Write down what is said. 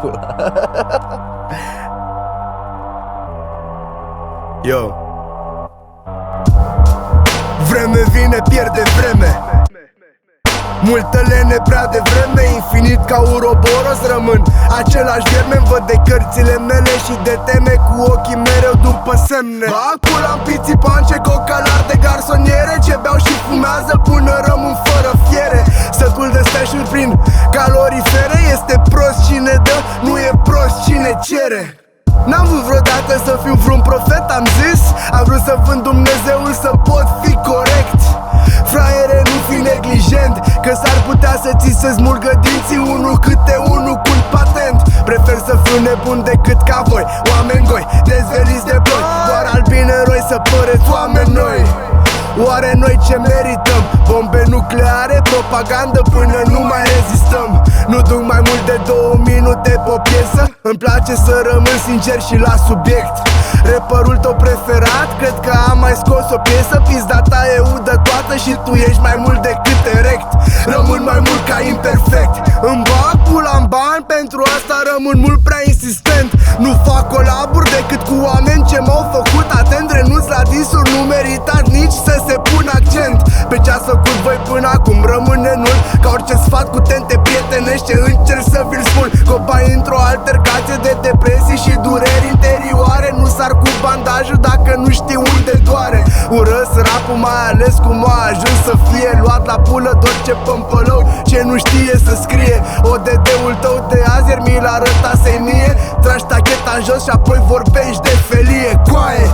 pula. Yo. Vreme vine, pierde vreme. Multă lene prea devreme, infinit ca Uroboros rămân același vierme-mi văd de cărțile mele și de teme cu ochii mereu după semne. Acul am piții pance, cocalar de garsoniere, ce beau și fumează până rămân fără fiere. Sătul de stash-uri prin calorifere, este prost cine dă, nu e prost cine cere. N-am vrut vreodată să fiu vreun profet, am zis. Am vrut să vând Dumnezeul să pot fi corect. Fraiere, nu fi neglijent, că s-ar putea să ți se smulgă dinții unul câte unul cu un patent. Prefer să fiu nebun decât ca voi, oameni goi, dezveliți de ploi. Doar albine eroi să păreți oameni noi. Oare noi ce merităm? Bombe nucleare, propagandă până nu mai rezistăm. Nu duc mai mult de 2 minute pe o piesă. Îmi place să rămân sincer și la subiect. Rapperul tău preferat, cred că am mai scos o piesă. Pizda ta e udă toată și tu ești mai mult decât erect. Rămân mai mult ca imperfect. Îmi bag pula în bani, pentru asta rămân mult prea insistent. Nu fac colaburi decât cu oameni ce m-au făcut atent. Renunț la disuri, nu meritat nici să se pun accent. Pe ce ați făcut voi până acum rămâne nul. Ca orice sfat cu tente prietenește încerc să vi-l spun. Cobai într-o altercație de depresii și dureri interioare. Nu sar cu bandajul dacă nu știi unde doare. Urăsc rapul, mai ales cum a ajuns să fie luat la pulă tot ce pămpălău ce nu știe să scrie. ODD-ul tău de azi ieri mi-l arăta să-i mie. Tragi tacheta în jos și apoi vorbești de felie, coaie.